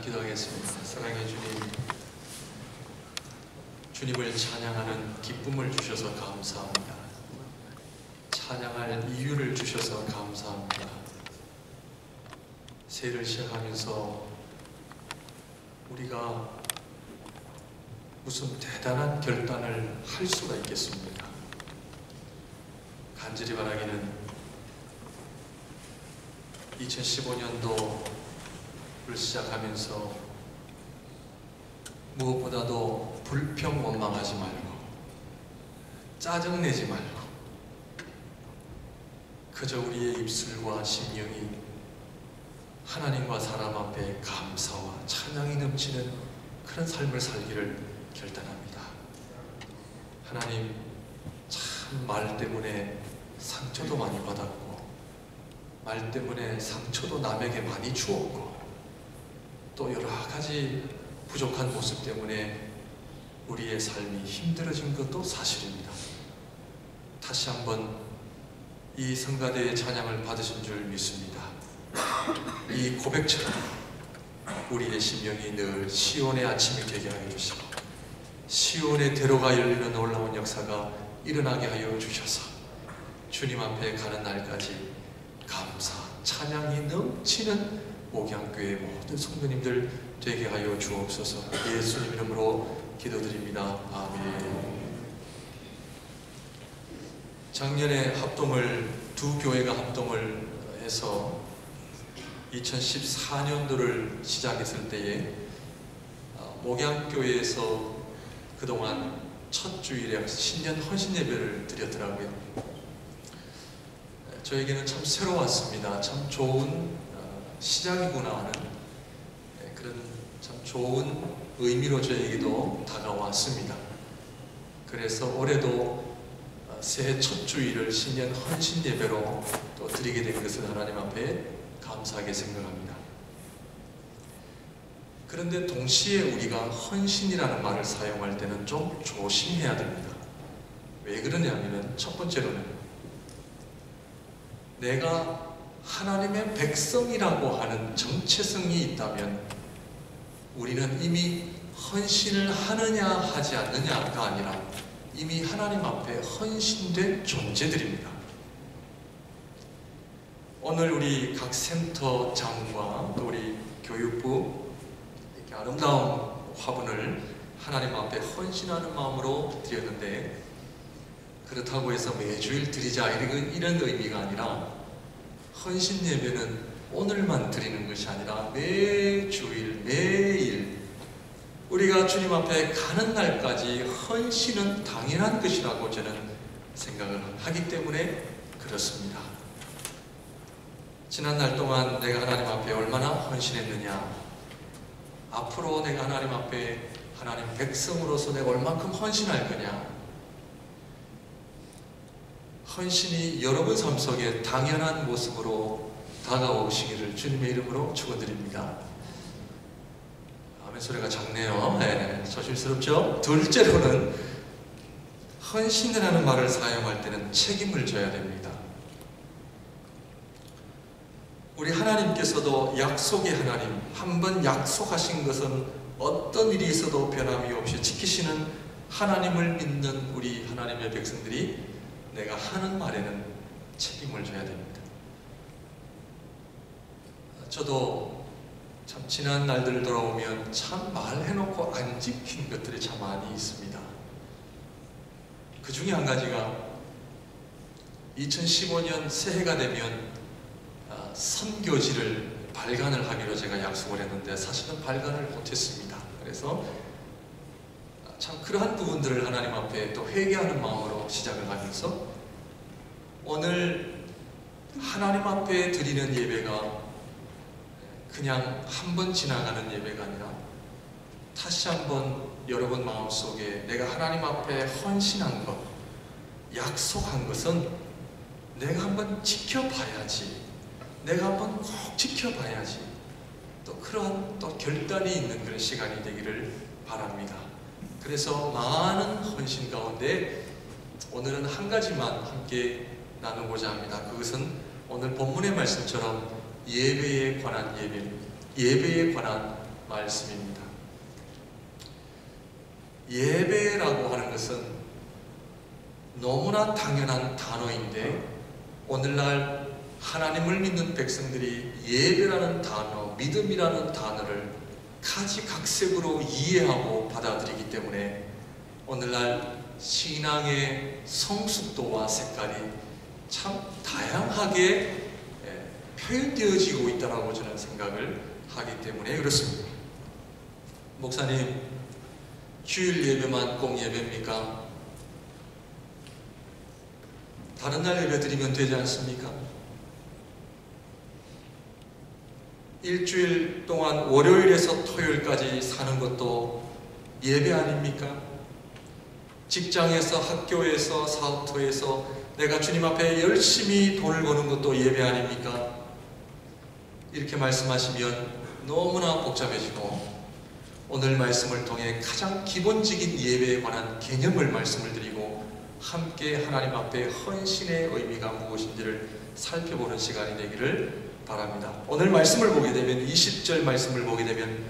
기도하겠습니다. 사랑의 주님, 주님을 찬양하는 기쁨을 주셔서 감사합니다. 찬양할 이유를 주셔서 감사합니다. 새해를 시작하면서 우리가 무슨 대단한 결단을 할 수가 있겠습니까? 간절히 바라기는 2015년도를 시작하면서 무엇보다도 불평 원망하지 말고 짜증내지 말고 그저 우리의 입술과 심령이 하나님과 사람 앞에 감사와 찬양이 넘치는 그런 삶을 살기를 결단합니다. 하나님, 참 말 때문에 상처도 많이 받았고 말 때문에 상처도 남에게 많이 주었고 또 여러 가지 부족한 모습 때문에 우리의 삶이 힘들어진 것도 사실입니다. 다시 한번 이 성가대의 찬양을 받으신 줄 믿습니다. 이 고백처럼 우리의 심령이 늘 시온의 아침이 되게 하여 주시고 시온의 대로가 열리는 놀라운 역사가 일어나게 하여 주셔서 주님 앞에 가는 날까지 감사, 찬양이 넘치는 목양교회 모든 성도님들 되게 하여 주옵소서. 예수님 이름으로 기도드립니다. 아멘. 작년에 두 교회가 합동을 해서 2014년도를 시작했을 때에 목양교회에서 그동안 첫 주일에 신년 헌신 예배를 드렸더라고요. 저에게는 참 새로웠습니다. 참 좋은 시작이구나 하는 그런 참 좋은 의미로 저에게도 다가왔습니다. 그래서 올해도 새해 첫 주일을 신년 헌신 예배로 또 드리게 된 것을 하나님 앞에 감사하게 생각합니다. 그런데 동시에 우리가 헌신이라는 말을 사용할 때는 좀 조심해야 됩니다. 왜 그러냐면 첫 번째로는 내가 하나님의 백성이라고 하는 정체성이 있다면 우리는 이미 헌신을 하느냐 하지 않느냐가 아니라 이미 하나님 앞에 헌신된 존재들입니다. 오늘 우리 각 센터 장과 또 우리 교육부 이렇게 아름다운 화분을 하나님 앞에 헌신하는 마음으로 드렸는데 그렇다고 해서 매주일 드리자 이런 의미가 아니라 헌신 예배는 오늘만 드리는 것이 아니라 매주일 매일 우리가 주님 앞에 가는 날까지 헌신은 당연한 것이라고 저는 생각을 하기 때문에 그렇습니다. 지난 날 동안 내가 하나님 앞에 얼마나 헌신했느냐, 앞으로 내가 하나님 앞에 하나님 백성으로서 내가 얼만큼 헌신할 거냐, 헌신이 여러분 삶 속에 당연한 모습으로 다가오시기를 주님의 이름으로 축원드립니다. 아멘 소리가 작네요. 네, 조심스럽죠? 둘째로는 헌신이라는 말을 사용할 때는 책임을 져야 됩니다. 우리 하나님께서도 약속의 하나님, 한번 약속하신 것은 어떤 일이 있어도 변함이 없이 지키시는 하나님을 믿는 우리 하나님의 백성들이 내가 하는 말에는 책임을 져야 됩니다. 저도 참 지난 날들을 돌아보면 참 말해놓고 안 지킨 것들이 참 많이 있습니다. 그 중에 한 가지가 2015년 새해가 되면 선교지를 발간을 하기로 제가 약속을 했는데 사실은 발간을 못했습니다. 그래서 참 그러한 부분들을 하나님 앞에 또 회개하는 마음으로 시작을 하면서 오늘 하나님 앞에 드리는 예배가 그냥 한 번 지나가는 예배가 아니라 다시 한번 여러분 마음속에 내가 하나님 앞에 헌신한 것, 약속한 것은 내가 한번 지켜봐야지, 내가 한번 꼭 지켜봐야지, 또 그러한 또 결단이 있는 그런 시간이 되기를 바랍니다. 그래서 많은 헌신 가운데 오늘은 한 가지만 함께 나누고자 합니다. 그것은 오늘 본문의 말씀처럼 예배에 관한 예배에 관한 말씀입니다. 예배라고 하는 것은 너무나 당연한 단어인데 오늘날 하나님을 믿는 백성들이 예배라는 단어, 믿음이라는 단어를 가지각색으로 이해하고 받아들이기 때문에 오늘날 신앙의 성숙도와 색깔이 참 다양하게 표현되어지고 있다고 저는 생각을 하기 때문에 그렇습니다. 목사님, 주일 예배만 꼭 예배입니까? 다른 날 예배 드리면 되지 않습니까? 일주일 동안 월요일에서 토요일까지 사는 것도 예배 아닙니까? 직장에서, 학교에서, 사업터에서 내가 주님 앞에 열심히 돈을 버는 것도 예배 아닙니까? 이렇게 말씀하시면 너무나 복잡해지고 오늘 말씀을 통해 가장 기본적인 예배에 관한 개념을 말씀을 드리고 함께 하나님 앞에 헌신의 의미가 무엇인지를 살펴보는 시간이 되기를 바랍니다. 오늘 말씀을 보게 되면 20절 말씀을 보게 되면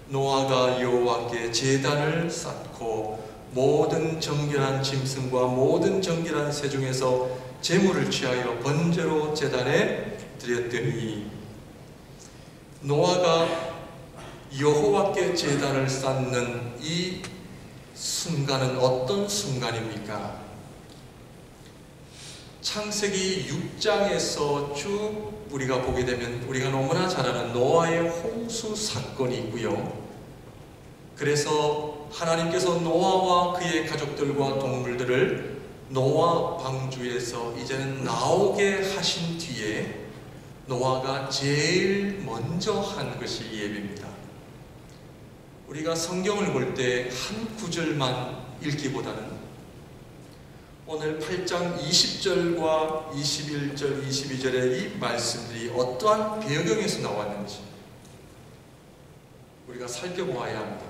노아가 여호와께 제단을 쌓고 모든 정결한 짐승과 모든 정결한 새 중에서 제물을 취하여 번제로 제단에 드렸더니 노아가 여호와께 제단을 쌓는 이 순간은 어떤 순간입니까? 창세기 6장에서 쭉 우리가 보게 되면 우리가 너무나 잘 아는 노아의 홍수 사건이 있고요. 그래서 하나님께서 노아와 그의 가족들과 동물들을 노아 방주에서 이제는 나오게 하신 뒤에 노아가 제일 먼저 한 것이 예배입니다. 우리가 성경을 볼 때 한 구절만 읽기보다는 오늘 8장 20절과 21절, 22절의 이 말씀들이 어떠한 배경에서 나왔는지 우리가 살펴보아야 합니다.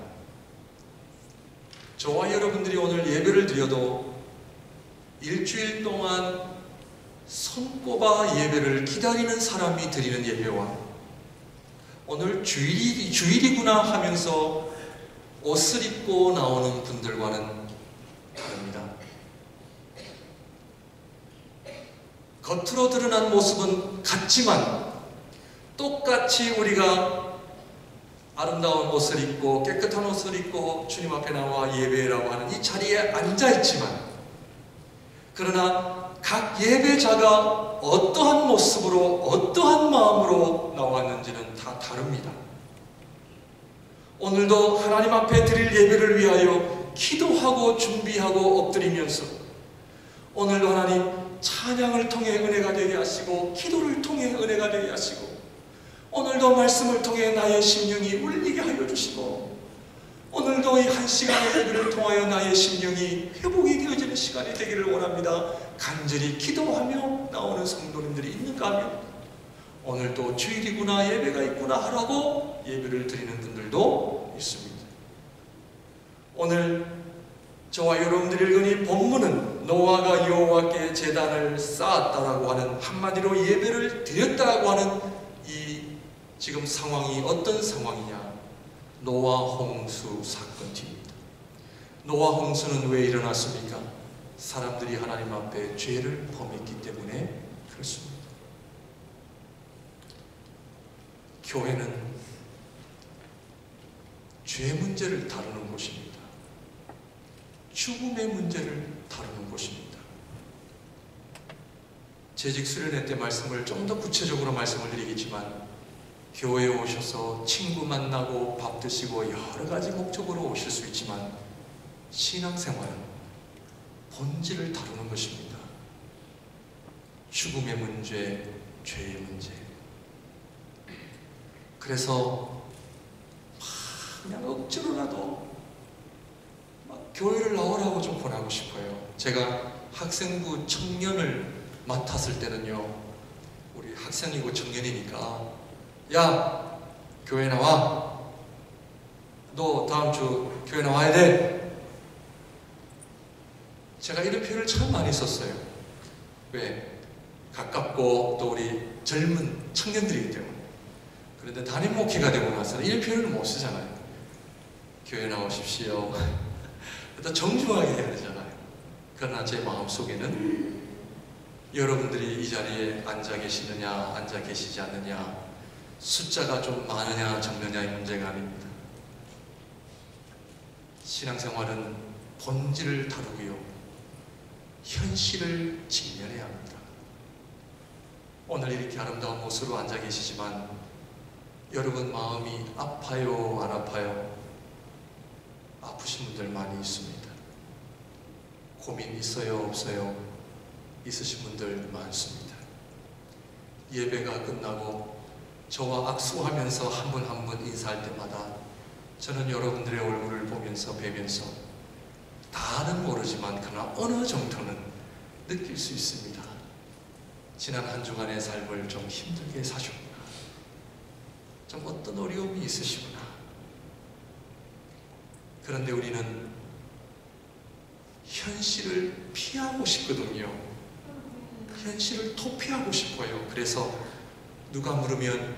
저와 여러분들이 오늘 예배를 드려도 일주일 동안 손꼽아 예배를 기다리는 사람이 드리는 예배와 오늘 주일이구나 하면서 옷을 입고 나오는 분들과는 다릅니다. 겉으로 드러난 모습은 같지만 똑같이 우리가 아름다운 옷을 입고 깨끗한 옷을 입고 주님 앞에 나와 예배라고 하는 이 자리에 앉아있지만 그러나 각 예배자가 어떠한 모습으로 어떠한 마음으로 나왔는지는 다 다릅니다. 오늘도 하나님 앞에 드릴 예배를 위하여 기도하고 준비하고 엎드리면서 오늘도 하나님 찬양을 통해 은혜가 되게 하시고 기도를 통해 은혜가 되게 하시고 오늘도 말씀을 통해 나의 심령이 울리게 하여 주시고 오늘도 이 한 시간의 예배를 통하여 나의 심령이 회복이 되어지는 시간이 되기를 원합니다. 간절히 기도하며 나오는 성도님들이 있는가 하면 오늘도 주일이구나 예배가 있구나 하라고 예배를 드리는 분들도 있습니다. 오늘 저와 여러분들이 읽은 이 본문은 노아가 여호와께 제단을 쌓았다라고 하는 한마디로 예배를 드렸다라고 하는 이 지금 상황이 어떤 상황이냐? 노아 홍수 사건입니다. 노아 홍수는 왜 일어났습니까? 사람들이 하나님 앞에 죄를 범했기 때문에 그렇습니다. 교회는 죄 문제를 다루는 곳입니다. 죽음의 문제를 다루는 곳입니다. 재직 수련회 때 말씀을 좀 더 구체적으로 말씀을 드리겠지만 교회에 오셔서 친구 만나고 밥 드시고 여러 가지 목적으로 오실 수 있지만 신앙생활은 본질을 다루는 것입니다. 죽음의 문제, 죄의 문제. 그래서 그냥 억지로라도 교회를 나오라고 좀 권하고 싶어요. 제가 학생부 청년을 맡았을 때는요, 우리 학생이고 청년이니까 야, 교회 나와. 너 다음 주 교회 나와야 돼. 제가 이런 표현을 참 많이 썼어요. 왜? 가깝고 또 우리 젊은 청년들이기 때문에. 그런데 담임 목회가 되고 나서는 이 표현을 못 쓰잖아요. 교회 나오십시오. 또 정중하게 해야 되잖아요. 그러나 제 마음속에는 여러분들이 이 자리에 앉아 계시느냐 앉아 계시지 않느냐, 숫자가 좀 많으냐 적느냐의 문제가 아닙니다. 신앙생활은 본질을 다루고요, 현실을 직면해야 합니다. 오늘 이렇게 아름다운 모습으로 앉아 계시지만 여러분 마음이 아파요 안 아파요? 아프신 분들 많이 있습니다. 고민 있어요 없어요? 있으신 분들 많습니다. 예배가 끝나고 저와 악수하면서 한 분 한 분 인사할 때마다 저는 여러분들의 얼굴을 보면서 뵈면서 다는 모르지만 그러나 어느 정도는 느낄 수 있습니다. 지난 한 주간의 삶을 좀 힘들게 사셨구나, 좀 어떤 어려움이 있으시구나. 그런데 우리는 현실을 피하고 싶거든요. 현실을 도피하고 싶어요. 그래서 누가 물으면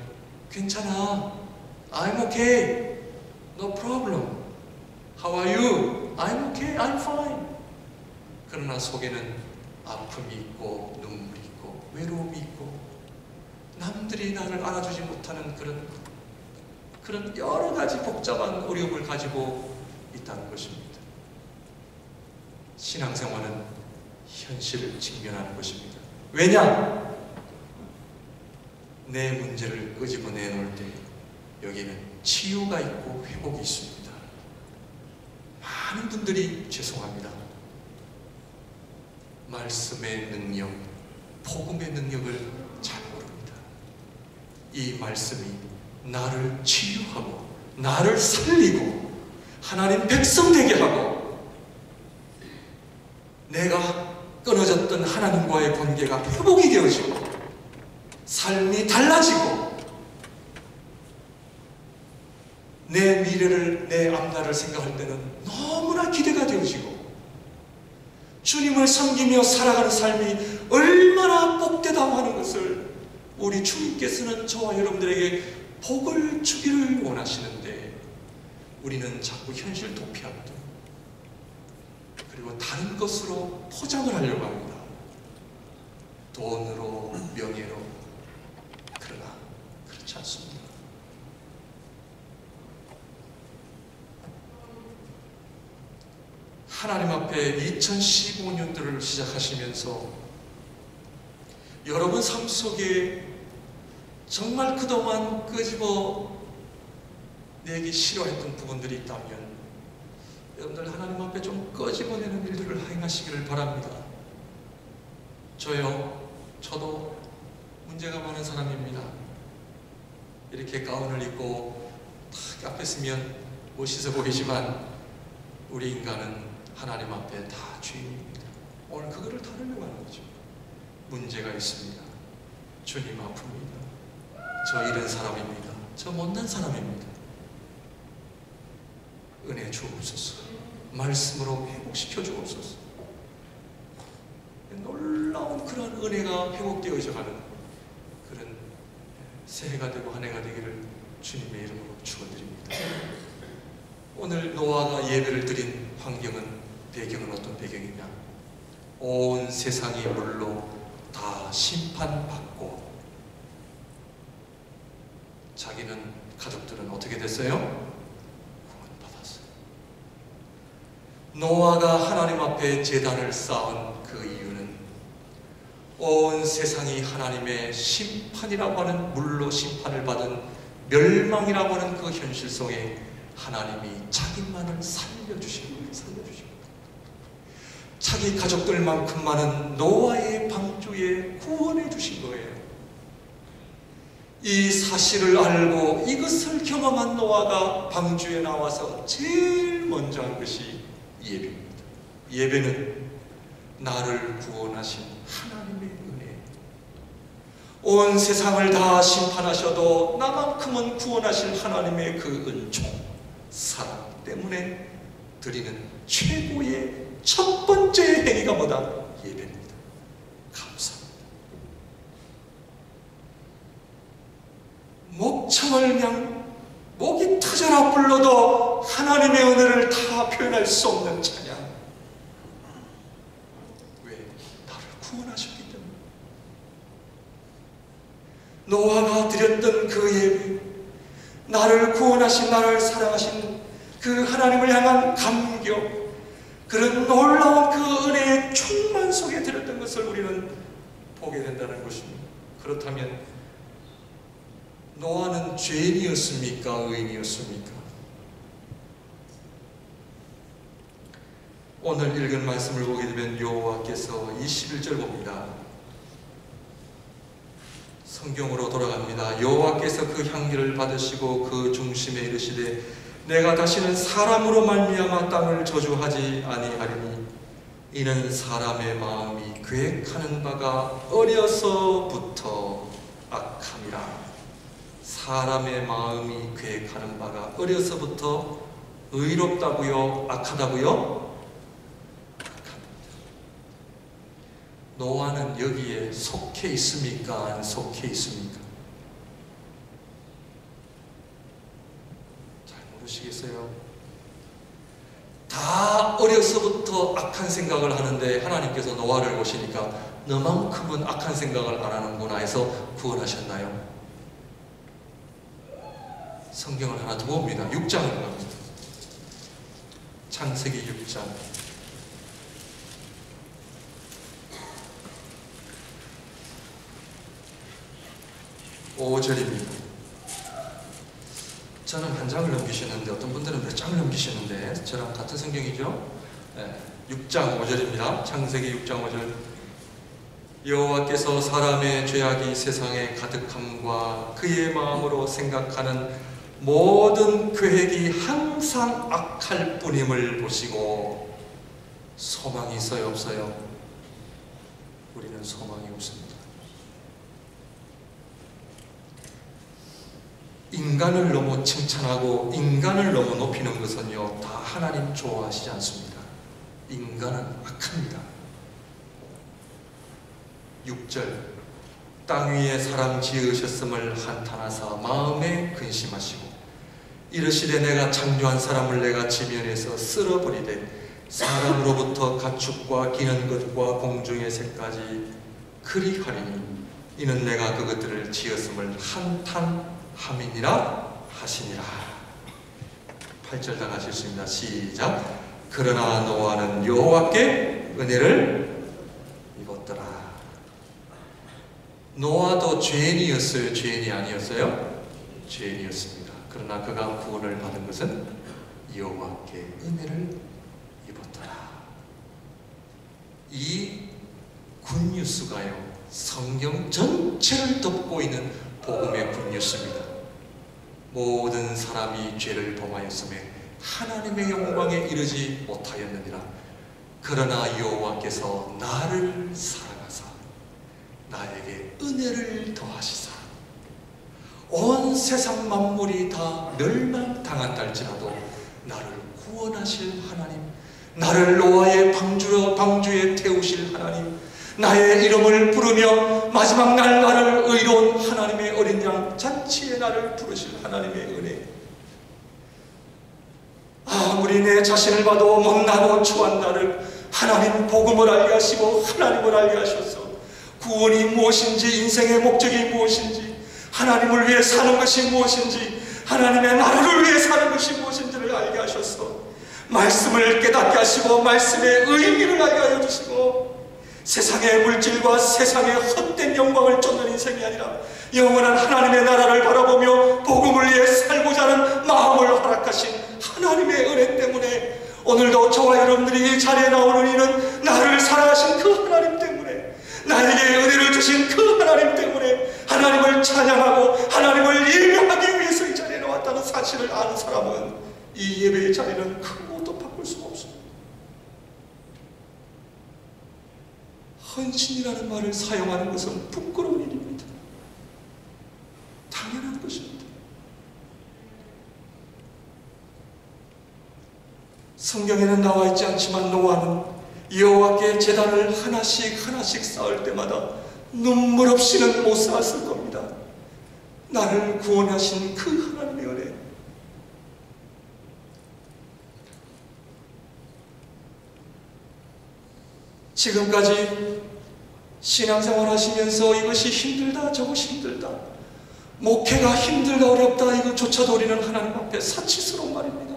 괜찮아, I'm okay, no problem, how are you? I'm okay, I'm fine. 그러나 속에는 아픔이 있고 눈물이 있고 외로움이 있고 남들이 나를 알아주지 못하는 그런 여러 가지 복잡한 어려움을 가지고 있다는 것입니다. 신앙생활은 현실을 직면하는 것입니다. 왜냐? 내 문제를 끄집어 내놓을 때 여기에는 치유가 있고 회복이 있습니다. 많은 분들이 죄송합니다, 말씀의 능력, 복음의 능력을 잘 모릅니다. 이 말씀이 나를 치유하고 나를 살리고 하나님 백성 되게 하고 내가 끊어졌던 하나님과의 관계가 회복이 되어지고 삶이 달라지고 내 미래를, 내 앞날을 생각할 때는 너무나 기대가 되어지고 주님을 섬기며 살아가는 삶이 얼마나 복되다고 하는 것을 우리 주님께서는 저와 여러분들에게 복을 주기를 원하시는데 우리는 자꾸 현실 도피하거든요. 그리고 다른 것으로 포장을 하려고 합니다. 돈으로, 명예로. 그러나 그렇지 않습니다. 하나님 앞에 2015년도를 시작하시면서 여러분 삶 속에 정말 그동안 끄집어 내기 싫어했던 부분들이 있다면 여러분들 하나님 앞에 좀 끄집어내는 일들을 행하시기를 바랍니다. 저도 문제가 많은 사람입니다. 이렇게 가운을 입고 딱 앞에 서면 멋있어 보이지만 우리 인간은 하나님 앞에 다 죄인입니다. 오늘 그거를 다루려고 하는 거죠. 문제가 있습니다. 주님 아픕니다. 저 이런 사람입니다. 저 못난 사람입니다. 은혜 주옵소서. 말씀으로 회복시켜 주옵소서. 놀라운 그런 은혜가 회복되어져 가는 그런 새해가 되고 한 해가 되기를 주님의 이름으로 축원드립니다. 오늘 노아가 예배를 드린 배경은 어떤 배경이냐? 온 세상이 물로 다 심판받고 자기는, 가족들은 어떻게 됐어요? 구원받았어요. 노아가 하나님 앞에 제단을 쌓은 그 이유는 온 세상이 하나님의 심판이라고 하는, 물로 심판을 받은 멸망이라고 하는 그 현실 속에 하나님이 자기만을 살려주신 거예요. 자기 가족들만큼 노아의 방주에 구원해 주신 거예요. 이 사실을 알고 이것을 경험한 노아가 방주에 나와서 제일 먼저 한 것이 예배입니다. 예배는 나를 구원하신 하나님의 은혜, 온 세상을 다 심판하셔도 나만큼은 구원하실 하나님의 그 은총, 사랑 때문에 드리는 최고의 첫 번째 행위가 뭐다? 예배입니다. 감사합니다. 목청을 그냥 목이 터져라 불러도 하나님의 은혜를 다 표현할 수 없는 찬양. 왜? 나를 구원하셨기 때문에. 노아가 드렸던 그 예배, 나를 구원하신, 나를 사랑하신 그 하나님을 향한 감격, 그런 놀라운 그 은혜의 충만 속에 들었던 것을 우리는 보게 된다는 것입니다. 그렇다면 노아는 죄인이었습니까? 의인이었습니까? 오늘 읽은 말씀을 보게 되면 여호와께서 21절 봅니다. 성경으로 돌아갑니다. 여호와께서 그 향기를 받으시고 그 중심에 이르시되 내가 다시는 사람으로 말미암아 땅을 저주하지 아니하리니 이는 사람의 마음이 계획하는 바가 어려서부터 악함이라. 사람의 마음이 계획하는 바가 어려서부터 의롭다고요? 악하다고요? 노아는 여기에 속해 있습니까? 안 속해 있습니까? 잘 모르시겠어요? 다 어려서부터 악한 생각을 하는데 하나님께서 노아를 보시니까 너만큼은 악한 생각을 안 하는구나 해서 구원하셨나요? 성경을 하나 더 봅니다. 6장으로 갑니다. 창세기 6장 5절입니다. 저는 한 장을 넘기시는데 어떤 분들은 몇 장을 넘기시는데 저랑 같은 성경이죠? 6장 5절입니다. 창세기 6장 5절. 여호와께서 사람의 죄악이 세상에 가득함과 그의 마음으로 생각하는 모든 계획이 항상 악할 뿐임을 보시고 소망이 있어요? 없어요? 우리는 소망이 없습니다. 인간을 너무 칭찬하고 인간을 너무 높이는 것은요, 다 하나님 좋아하시지 않습니다. 인간은 악합니다. 6절. 땅 위에 사람 지으셨음을 한탄하사 마음에 근심하시고 이르시되 내가 창조한 사람을 내가 지면에서 쓸어버리되 사람으로부터 가축과 기는 것과 공중의 새까지 그리하리니 이는 내가 그것들을 지었음을 한탄함이니라 하시니라. 8절 다 같이 읽습니다. 시작. 그러나 노아는 여호와께 은혜를 입었더라. 노아도 죄인이었어요? 죄인이 아니었어요? 죄인이었습니다. 그러나 그가 구원을 받은 것은 여호와께 은혜를 입었더라. 이 굿뉴스가요, 성경 전체를 덮고 있는 복음의 굿뉴스입니다. 모든 사람이 죄를 범하였음에 하나님의 영광에 이르지 못하였느니라. 그러나 여호와께서 나를 사랑하사 나에게 은혜를 더하시사 온 세상 만물이 다 멸망당한다 할지라도 나를 구원하실 하나님, 나를 노아의 방주에 태우실 하나님, 나의 이름을 부르며 마지막 날 나를 의로운 하나님의 어린 양 잔치에 나를 부르실 하나님의 은혜. 아무리 내 자신을 봐도 못나고 추한 나를 하나님 복음을 알게 하시고 하나님을 알게 하셔서 구원이 무엇인지, 인생의 목적이 무엇인지, 하나님을 위해 사는 것이 무엇인지, 하나님의 나라를 위해 사는 것이 무엇인지를 알게 하셔서 말씀을 깨닫게 하시고 말씀의 의미를 알게 하여 주시고 세상의 물질과 세상의 헛된 영광을 쫓는 인생이 아니라 영원한 하나님의 나라를 바라보며 복음을 위해 살고자 하는 마음을 허락하신 하나님의 은혜 때문에 오늘도 저와 여러분들이 이 자리에 나오는 이는 나를 사랑하신 그 하나님 때문에, 나에게 은혜를 주신 그 하나님 때문에 하나님을 찬양하고 하나님을 예배하기 위해서 이 자리에 나왔다는 사실을 아는 사람은 이 예배의 자리는 큰 것도 바꿀 수가 없습니다. 헌신이라는 말을 사용하는 것은 부끄러운 일입니다. 당연한 것입니다. 성경에는 나와 있지 않지만 노아는 여호와께 제단을 하나씩 쌓을 때마다 눈물 없이는 못 쌓았을 겁니다. 나를 구원하신 그 하나님의 은혜, 지금까지 신앙생활 하시면서 이것이 힘들다 저것이 힘들다, 목회가 힘들다 어렵다 이것조차도 우리는 하나님 앞에 사치스러운 말입니다.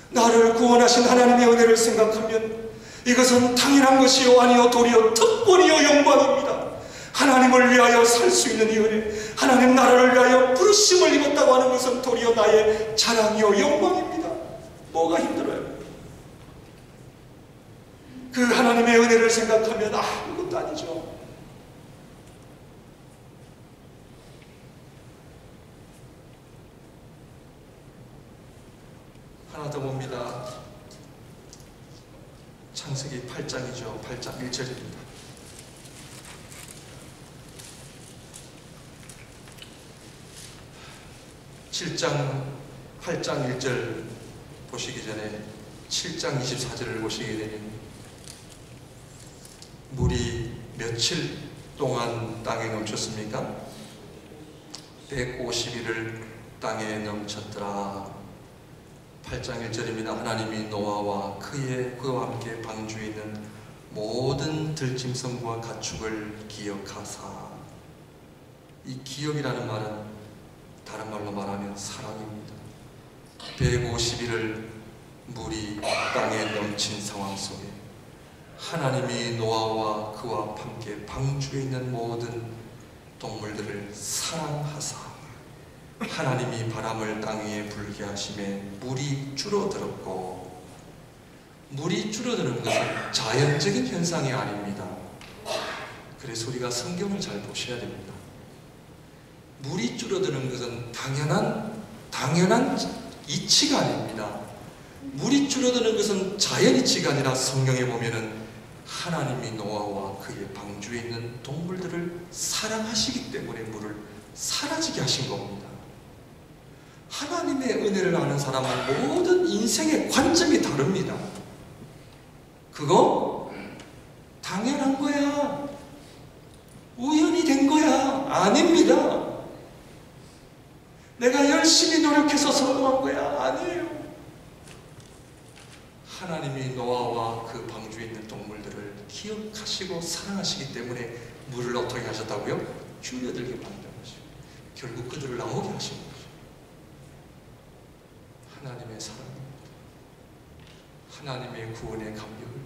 나를 구원하신 하나님의 은혜를 생각하면 이것은 당연한 것이요 아니요 도리어 특권이요 영광입니다. 하나님을 위하여 살 수 있는 이 은혜, 하나님 나라를 위하여 부르심을 입었다고 하는 것은 도리어 나의 자랑이요 영광입니다. 뭐가 힘들어요? 그 하나님의 은혜를 생각하면 아무것도 아니죠. 하나 더 봅니다. 창세기 8장이죠. 8장 1절입니다. 7장 8장 1절 보시기 전에 7장 24절을 보시게 되면 물이 며칠 동안 땅에 넘쳤습니까? 150일을 땅에 넘쳤더라. 8장 1절입니다. 하나님이 노아와 그와 함께 방주에 있는 모든 들짐승과 가축을 기억하사. 이 기억이라는 말은 다른 말로 말하면 사랑입니다. 150일을 물이 땅에 넘친 상황 속에 하나님이 노아와 그와 함께 방주에 있는 모든 동물들을 사랑하사 하나님이 바람을 땅 위에 불게 하심에 물이 줄어들었고, 물이 줄어드는 것은 자연적인 현상이 아닙니다. 그래서 우리가 성경을 잘 보셔야 됩니다. 물이 줄어드는 것은 당연한 이치가 아닙니다. 물이 줄어드는 것은 자연 이치가 아니라 성경에 보면은 하나님이 노아와 그의 방주에 있는 동물들을 사랑하시기 때문에 물을 사라지게 하신 겁니다. 하나님의 은혜를 아는 사람은 모든 인생의 관점이 다릅니다. 그거 당연한 거야, 우연히 된 거야, 아닙니다. 내가 열심히 노력해서 성공한 거야, 아니에요. 하나님이 노아와 그 방주에 있는 동물들을 기억하시고 사랑하시기 때문에 물을 어떻게 하셨다고요? 줄어들게 만든 것이고 결국 그들을 나오게 하신 거죠. 하나님의 사랑입니다. 하나님의 구원의 감격을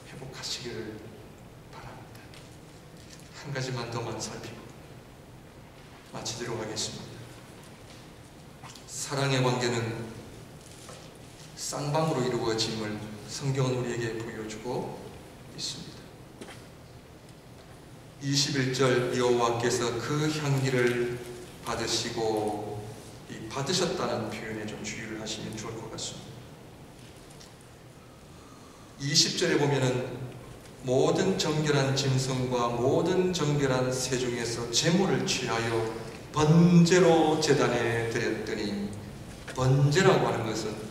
회복하시기를 바랍니다. 한 가지만 더만 살피고 마치도록 하겠습니다. 사랑의 관계는 쌍방으로 이루어짐을 성경은 우리에게 보여주고 있습니다. 21절 여호와께서 그 향기를 받으시고, 이 받으셨다는 표현에 좀 주의를 하시면 좋을 것 같습니다. 20절에 보면은 모든 정결한 짐승과 모든 정결한 새 중에서 제물을 취하여 번제로 제단에 드렸더니, 번제라고 하는 것은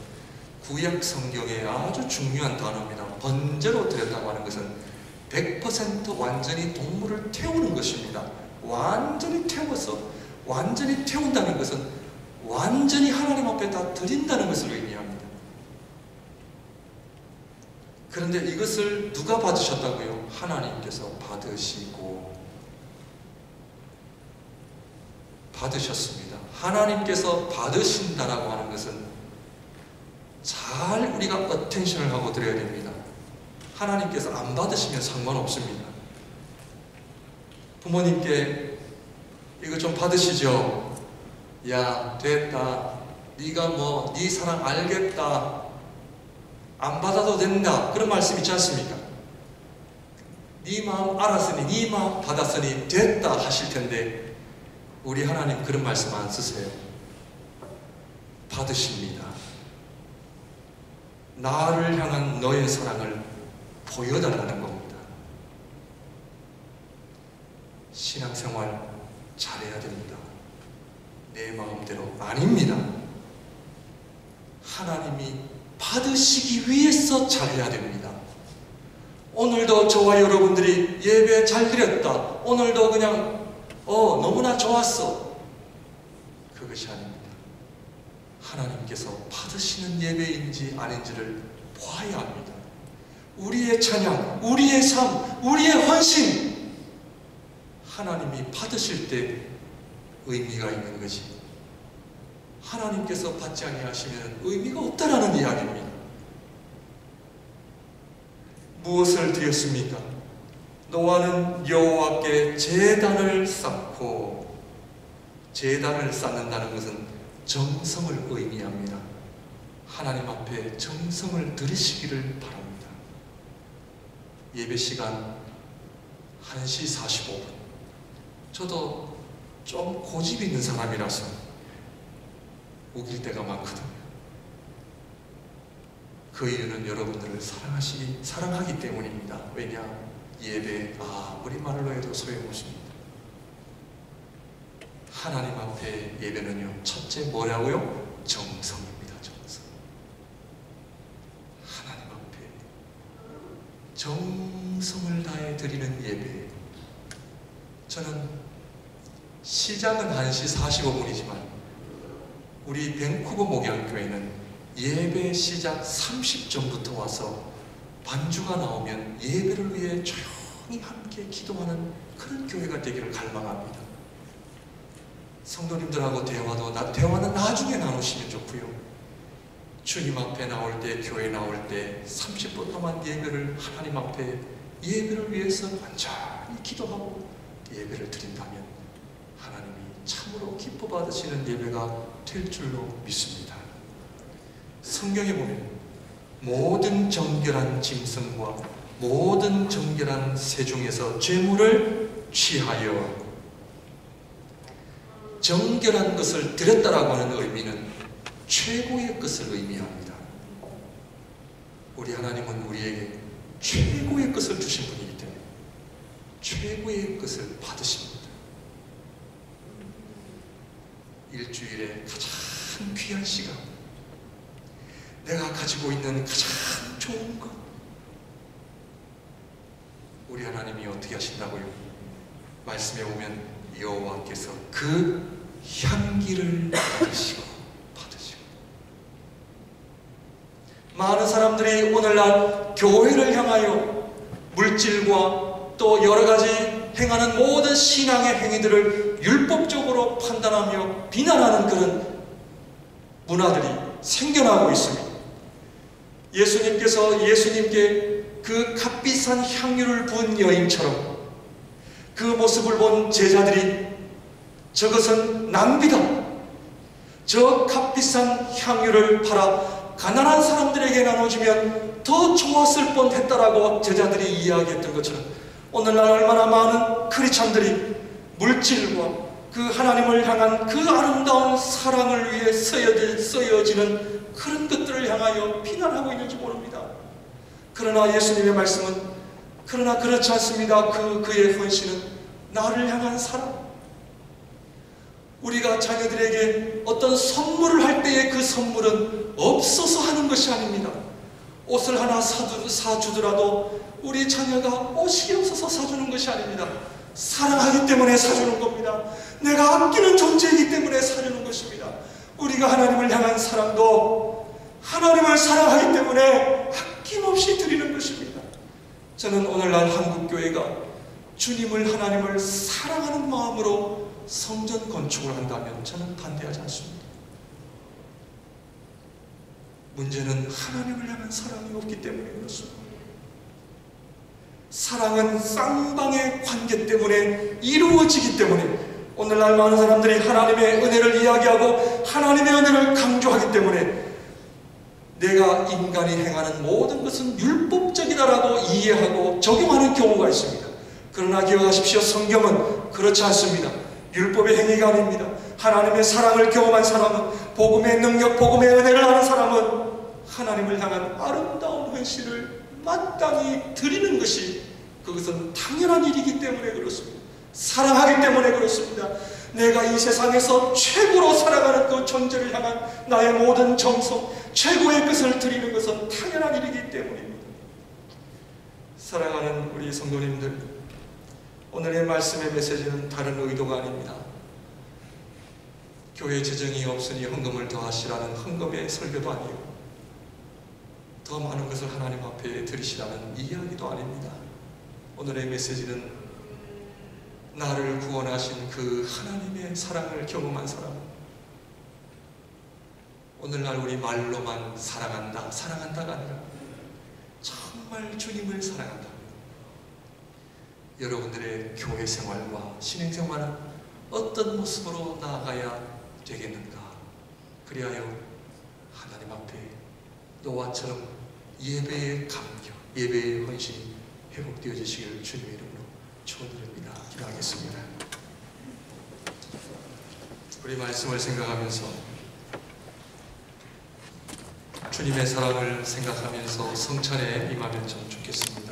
구약 성경의 아주 중요한 단어입니다. 번제로 드렸다고 하는 것은 100% 완전히 동물을 태우는 것입니다. 완전히 태워서, 완전히 태운다는 것은 완전히 하나님 앞에 다 드린다는 것을 의미합니다. 그런데 이것을 누가 받으셨다고요? 하나님께서 받으셨습니다. 하나님께서 받으신다라고 하는 것은 잘 우리가 어텐션을 하고 드려야 됩니다. 하나님께서 안 받으시면 상관없습니다. 부모님께 이거 좀 받으시죠. 야, 됐다. 네가 뭐 네 사랑 알겠다. 안 받아도 된다. 그런 말씀 있지 않습니까? 네 마음 알았으니, 네 마음 받았으니 됐다 하실 텐데 우리 하나님 그런 말씀 안 쓰세요. 받으십니다. 나를 향한 너의 사랑을 보여달라는 겁니다. 신앙생활 잘해야 됩니다. 내 마음대로 아닙니다. 하나님이 받으시기 위해서 잘해야 됩니다. 오늘도 저와 여러분들이 예배 잘 드렸다, 오늘도 그냥 너무나 좋았어, 그것이 아닙니다. 하나님께서 받으시는 예배인지 아닌지를 보아야 합니다. 우리의 찬양, 우리의 삶, 우리의 헌신, 하나님이 받으실 때 의미가 있는 것이, 하나님께서 받지 아니하시면 의미가 없다라는 이야기입니다. 무엇을 드렸습니까? 노아는 여호와께 제단을 쌓고, 제단을 쌓는다는 것은 정성을 의미합니다. 하나님 앞에 정성을 들이시기를 바랍니다. 예배 시간 1시 45분. 저도 좀 고집이 있는 사람이라서 우길 때가 많거든요. 그 이유는 여러분들을 사랑하기 때문입니다. 왜냐? 예배, 아무리 말로 해도 소용없습니다. 하나님 앞에 예배는요, 첫째 뭐라고요? 정성입니다. 정성. 하나님 앞에 정성을 다해 드리는 예배. 저는 시작은 1시 45분이지만 우리 밴쿠버 목양교회는 예배 시작 30전부터 와서 반주가 나오면 예배를 위해 조용히 함께 기도하는 그런 교회가 되기를 갈망합니다. 성도님들하고 대화는 나중에 나누시면 좋고요. 주님 앞에 나올 때, 교회 나올 때 30분 동안 예배를 하나님 앞에 예배를 위해서 완전히 기도하고 예배를 드린다면 하나님이 참으로 기뻐 받으시는 예배가 될 줄로 믿습니다. 성경에 보면 모든 정결한 짐승과 모든 정결한 새 중에서 제물을 취하여, 정결한 것을 드렸다라고 하는 의미는 최고의 것을 의미합니다. 우리 하나님은 우리에게 최고의 것을 주신 분이기 때문에 최고의 것을 받으십니다. 일주일에 가장 귀한 시간, 내가 가지고 있는 가장 좋은 것, 우리 하나님이 어떻게 하신다고요? 말씀에 보면 여호와께서 그 향기를 받으시고 많은 사람들이 오늘날 교회를 향하여 물질과 또 여러가지 행하는 모든 신앙의 행위들을 율법적으로 판단하며 비난하는 그런 문화들이 생겨나고 있습니다. 예수님께 그 값비싼 향유를 부은 여인처럼 그 모습을 본 제자들이 저것은 낭비다, 저 값비싼 향유를 팔아 가난한 사람들에게 나눠주면 더 좋았을 뻔했다라고 제자들이 이야기했던 것처럼 오늘날 얼마나 많은 크리스찬들이 물질과 그 하나님을 향한 그 아름다운 사랑을 위해 쓰여지는 그런 것들을 향하여 비난하고 있는지 모릅니다. 그러나 예수님의 말씀은 그러나 그렇지 않습니다. 그의 헌신은 나를 향한 사랑. 우리가 자녀들에게 어떤 선물을 할 때의 그 선물은 없어서 하는 것이 아닙니다. 옷을 하나 사주더라도 우리 자녀가 옷이 없어서 사주는 것이 아닙니다. 사랑하기 때문에 사주는 겁니다. 내가 아끼는 존재이기 때문에 사주는 것입니다. 우리가 하나님을 향한 사랑도 하나님을 사랑하기 때문에 아낌없이 드리는 것입니다. 저는 오늘날 한국교회가 주님을, 하나님을 사랑하는 마음으로 성전 건축을 한다면 저는 반대하지 않습니다. 문제는 하나님을 향한 사랑이 없기 때문에 그렇습니다. 사랑은 쌍방의 관계 때문에 이루어지기 때문에 오늘날 많은 사람들이 하나님의 은혜를 이야기하고 하나님의 은혜를 강조하기 때문에 내가 인간이 행하는 모든 것은 율법적이다라고 이해하고 적용하는 경우가 있습니다. 그러나 기억하십시오. 성경은 그렇지 않습니다. 율법의 행위가 아닙니다. 하나님의 사랑을 경험한 사람은, 복음의 능력, 복음의 은혜를 아는 사람은 하나님을 향한 아름다운 헌신을 마땅히 드리는 것이, 그것은 당연한 일이기 때문에 그렇습니다. 사랑하기 때문에 그렇습니다. 내가 이 세상에서 최고로 사랑하는 그 존재를 향한 나의 모든 정성, 최고의 것을 드리는 것은 당연한 일이기 때문입니다. 사랑하는 우리 성도님들, 오늘의 말씀의 메시지는 다른 의도가 아닙니다. 교회 재정이 없으니 헌금을 더 하시라는 헌금의 설교도 아니에요. 더 많은 것을 하나님 앞에 드리시라는 이야기도 아닙니다. 오늘의 메시지는 나를 구원하신 그 하나님의 사랑을 경험한 사람, 오늘날 우리 말로만 사랑한다, 사랑한다가 아니라 정말 주님을 사랑한다. 여러분들의 교회 생활과 신앙 생활은 어떤 모습으로 나아가야 되겠는가? 그리하여 하나님 앞에 노아처럼 예배의 감격, 예배의 헌신이 회복되어지시기를 주님의 이름으로 축원드립니다. 기도하겠습니다. 우리 말씀을 생각하면서 주님의 사랑을 생각하면서 성찬에 임하면 좀 좋겠습니다.